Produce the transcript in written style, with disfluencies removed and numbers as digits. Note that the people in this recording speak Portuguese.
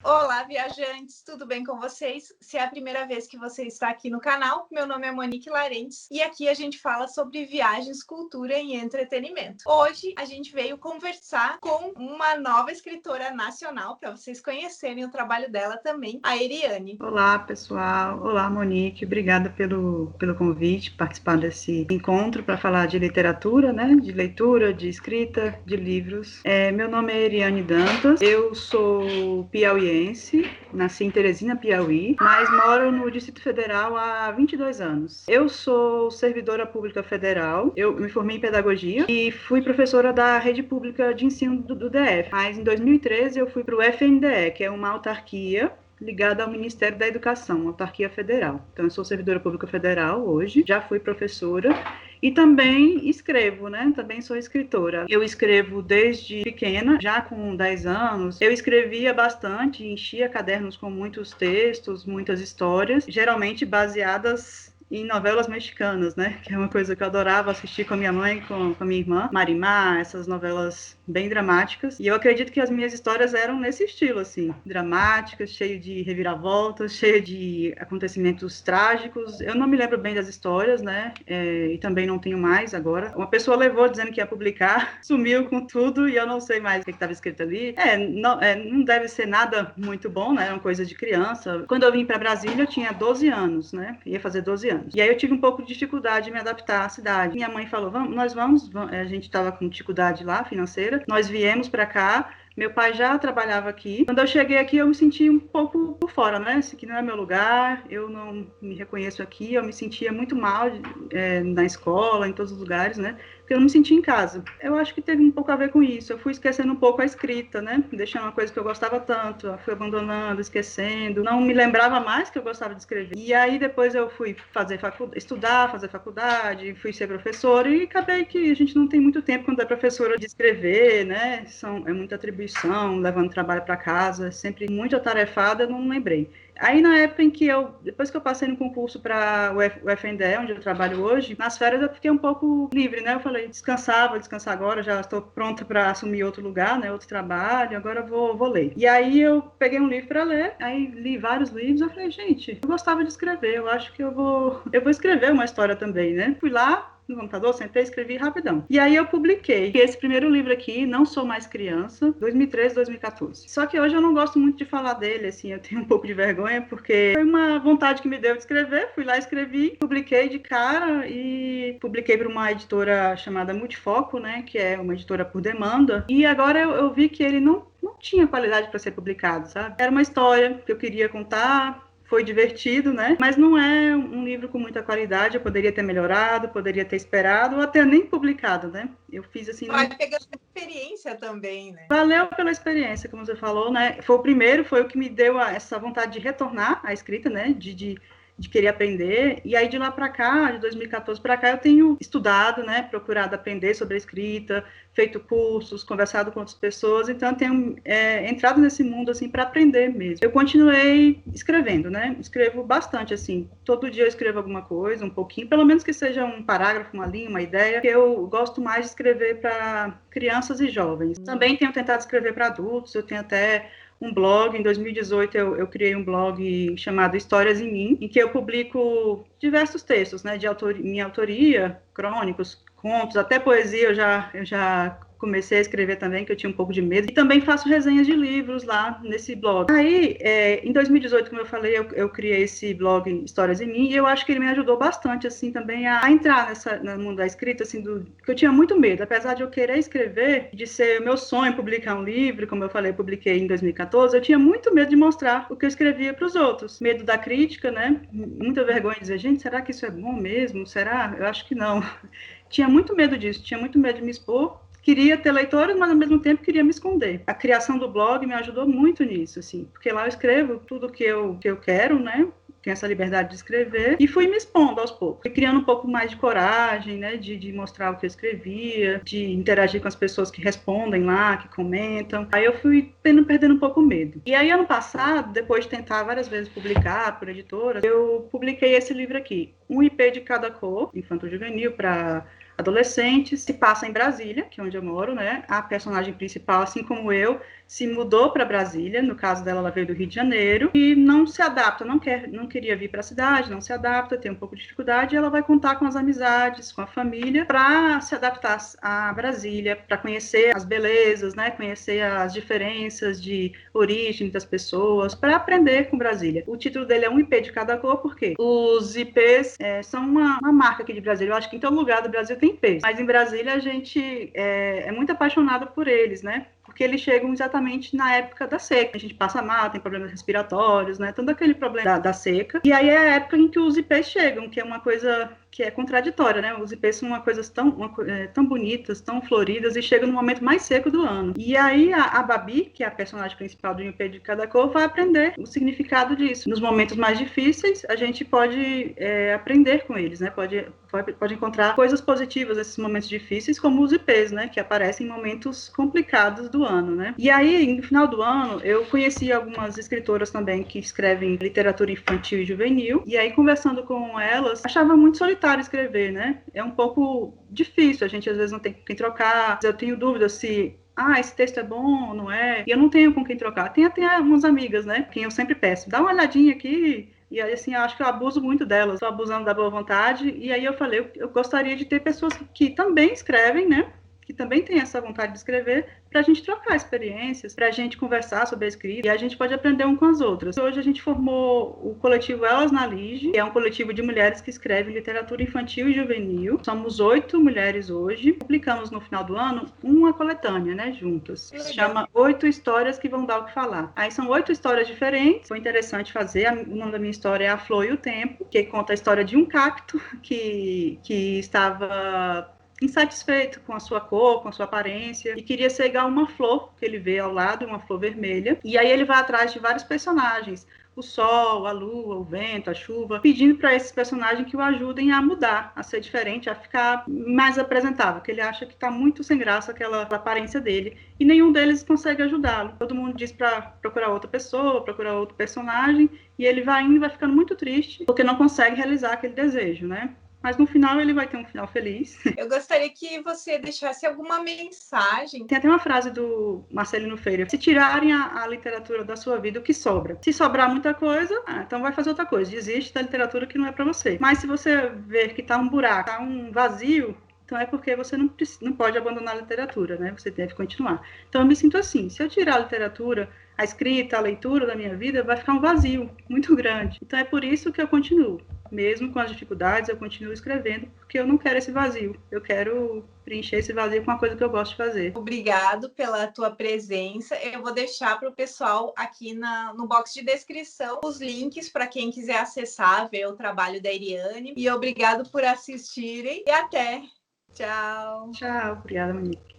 Olá, viajantes, tudo bem com vocês? Se é a primeira vez que você está aqui no canal, meu nome é Monique Larentes e aqui a gente fala sobre viagens, cultura e entretenimento. Hoje a gente veio conversar com uma nova escritora nacional, para vocês conhecerem o trabalho dela também, a Eriane. Olá, pessoal. Olá, Monique. Obrigada pelo convite, participar desse encontro para falar de literatura, né? De leitura, de escrita, de livros. Meu nome é Eriane Dantas, eu sou piauiense, nasci em Teresina, Piauí, mas moro no Distrito Federal há 22 anos. Eu sou servidora pública federal, eu me formei em pedagogia e fui professora da rede pública de ensino do DF. Mas em 2013 eu fui para o FNDE, que é uma autarquia ligada ao Ministério da Educação, autarquia federal. Então, eu sou servidora pública federal hoje, já fui professora e também escrevo, né? Também sou escritora. Eu escrevo desde pequena, já com 10 anos. Eu escrevia bastante, enchia cadernos com muitos textos, muitas histórias, geralmente baseadas em novelas mexicanas, né? Que é uma coisa que eu adorava assistir com a minha mãe, com a minha irmã. Marimar, essas novelas bem dramáticas. E eu acredito que as minhas histórias eram nesse estilo, assim, dramáticas, cheio de reviravoltas, cheio de acontecimentos trágicos. Eu não me lembro bem das histórias, né? E também não tenho mais agora. Uma pessoa levou dizendo que ia publicar, sumiu com tudo e eu não sei mais o que estava escrito ali. Não deve ser nada muito bom, né? É uma coisa de criança. Quando eu vim para Brasília, eu tinha 12 anos, né? Ia fazer 12 anos. E aí eu tive um pouco de dificuldade de me adaptar à cidade. Minha mãe falou, nós vamos. A gente estava com dificuldade lá, financeira. Nós viemos para cá. Meu pai já trabalhava aqui. Quando eu cheguei aqui, eu me senti um pouco por fora, né? Esse aqui não é meu lugar, eu não me reconheço aqui. Eu me sentia muito mal na escola, em todos os lugares, né? Porque eu não me sentia em casa. Eu acho que teve um pouco a ver com isso. Eu fui esquecendo um pouco a escrita, né? Deixando uma coisa que eu gostava tanto. Eu fui abandonando, esquecendo. Não me lembrava mais que eu gostava de escrever. E aí depois eu fui fazer faculdade, fui ser professora e acabei que a gente não tem muito tempo quando é professora de escrever, né? É muita atribuição, levando trabalho para casa, sempre muito atarefada, eu não lembrei. Aí, na época em que depois que eu passei no concurso para o FNDE, onde eu trabalho hoje, nas férias eu fiquei um pouco livre, né? Eu falei, vou descansar agora, já estou pronta para assumir outro lugar, né? Outro trabalho, agora eu vou ler. E aí eu peguei um livro para ler, aí li vários livros, eu falei, gente, eu gostava de escrever, eu acho que eu vou escrever uma história também, né? Fui lá, no computador, sentei, escrevi rapidão. E aí eu publiquei esse primeiro livro aqui, Não Sou Mais Criança, 2013, 2014. Só que hoje eu não gosto muito de falar dele, assim, eu tenho um pouco de vergonha, porque foi uma vontade que me deu de escrever, fui lá, escrevi, publiquei de cara e publiquei para uma editora chamada Multifoco, né, que é uma editora por demanda, e agora eu vi que ele não tinha qualidade para ser publicado, sabe? Era uma história que eu queria contar, foi divertido, né? Mas não é um livro com muita qualidade, eu poderia ter melhorado, poderia ter esperado, ou até nem publicado, né? Eu fiz assim... Vai pegando experiência também, né? Valeu pela experiência, como você falou, né? Foi o que me deu essa vontade de retornar à escrita, né? De querer aprender, e aí de lá para cá, de 2014 para cá, eu tenho estudado, né, procurado aprender sobre a escrita, feito cursos, conversado com outras pessoas, então eu tenho entrado nesse mundo, assim, para aprender mesmo. Eu continuei escrevendo, né, escrevo bastante, assim, todo dia eu escrevo alguma coisa, um pouquinho, pelo menos que seja um parágrafo, uma linha, uma ideia, que eu gosto mais de escrever para crianças e jovens. Também tenho tentado escrever para adultos, eu tenho até um blog. Em 2018 eu criei um blog chamado Histórias em Mim, em que eu publico diversos textos, né, minha autoria, crônicos, contos, até poesia eu já comecei a escrever também, que eu tinha um pouco de medo. E também faço resenhas de livros lá nesse blog. Aí, em 2018, como eu falei, eu criei esse blog Histórias em Mim, e eu acho que ele me ajudou bastante, assim, também a entrar no mundo da escrita, assim, que eu tinha muito medo. Apesar de eu querer escrever, de ser o meu sonho publicar um livro, como eu falei, eu publiquei em 2014, eu tinha muito medo de mostrar o que eu escrevia para os outros. Medo da crítica, né? Muita vergonha de dizer, gente, será que isso é bom mesmo? Será? Eu acho que não. Tinha muito medo disso, tinha muito medo de me expor. Queria ter leitores, mas ao mesmo tempo queria me esconder. A criação do blog me ajudou muito nisso, assim, porque lá eu escrevo tudo que eu quero, né? Tenho essa liberdade de escrever, e fui me expondo aos poucos. Fui criando um pouco mais de coragem, né, de mostrar o que eu escrevia, de interagir com as pessoas que respondem lá, que comentam. Aí eu fui perdendo um pouco o medo. E aí, ano passado, depois de tentar várias vezes publicar por editoras, eu publiquei esse livro aqui, Um IP de Cada Cor, infanto-juvenil, para adolescentes, se passa em Brasília, que é onde eu moro, né? A personagem principal, assim como eu, se mudou para Brasília, no caso dela, ela veio do Rio de Janeiro, e não se adapta, não queria vir para a cidade, não se adapta, tem um pouco de dificuldade, e ela vai contar com as amizades, com a família, para se adaptar a Brasília, para conhecer as belezas, né, conhecer as diferenças de origem das pessoas, para aprender com Brasília. O título dele é Um IP de Cada Cor, porque os IPs são uma marca aqui de Brasília. Eu acho que em todo lugar do Brasil tem IPs, mas em Brasília a gente é muito apaixonado por eles, né? Porque eles chegam exatamente na época da seca. A gente passa mal, tem problemas respiratórios, né? Todo aquele problema da seca. E aí é a época em que os IPs chegam, que é uma coisa que é contraditória, né? Os IPs são tão bonitas, tão floridas, e chegam no momento mais seco do ano. E aí a Babi, que é a personagem principal do IP de Cada Cor, vai aprender o significado disso. Nos momentos mais difíceis, a gente pode aprender com eles, né? Pode encontrar coisas positivas nesses momentos difíceis, como os IPs, né? Que aparecem em momentos complicados do ano, né? E aí, no final do ano, eu conheci algumas escritoras também que escrevem literatura infantil e juvenil, e aí, conversando com elas, achava muito solitário escrever, né? É um pouco difícil, a gente às vezes não tem com quem trocar, eu tenho dúvidas se esse texto é bom ou não é, e eu não tenho com quem trocar. Tem até umas amigas, né? Quem eu sempre peço, dá uma olhadinha aqui. E aí, assim, eu acho que eu abuso muito delas, estou abusando da boa vontade, e aí eu falei, eu gostaria de ter pessoas que também escrevem, né? Que também tem essa vontade de escrever, para a gente trocar experiências, para a gente conversar sobre a escrita, e a gente pode aprender um com as outras. Hoje a gente formou o coletivo Elas na Lige, que é um coletivo de mulheres que escrevem literatura infantil e juvenil. Somos 8 mulheres hoje. Publicamos no final do ano uma coletânea, né, juntas. Se chama 8 Histórias que Vão Dar o que Falar. Aí são 8 histórias diferentes. Foi interessante fazer. O nome da minha história é A Flor e o Tempo, que conta a história de um cacto que estava insatisfeito com a sua cor, com a sua aparência, e queria cegar uma flor que ele vê ao lado, uma flor vermelha, e aí ele vai atrás de vários personagens, o sol, a lua, o vento, a chuva, pedindo para esses personagens que o ajudem a mudar, a ser diferente, a ficar mais apresentável, que ele acha que está muito sem graça aquela aparência dele, e nenhum deles consegue ajudá-lo. Todo mundo diz para procurar outra pessoa, procurar outro personagem, e ele vai indo e vai ficando muito triste, porque não consegue realizar aquele desejo, né? Mas no final ele vai ter um final feliz. Eu gostaria que você deixasse alguma mensagem. Tem até uma frase do Marcelino Freire: se tirarem a literatura da sua vida, o que sobra? Se sobrar muita coisa, então vai fazer outra coisa. Desiste da literatura que não é para você. Mas se você ver que tá um buraco, tá um vazio, então é porque você não pode abandonar a literatura, né? Você deve continuar. Então eu me sinto assim, se eu tirar a literatura, a escrita, a leitura da minha vida, vai ficar um vazio muito grande. Então é por isso que eu continuo. Mesmo com as dificuldades, eu continuo escrevendo, porque eu não quero esse vazio. Eu quero preencher esse vazio com uma coisa que eu gosto de fazer. Obrigado pela tua presença. Eu vou deixar para o pessoal aqui no box de descrição os links para quem quiser acessar, ver o trabalho da Eriane. E obrigado por assistirem. E até! Tchau! Tchau, obrigada, Monique.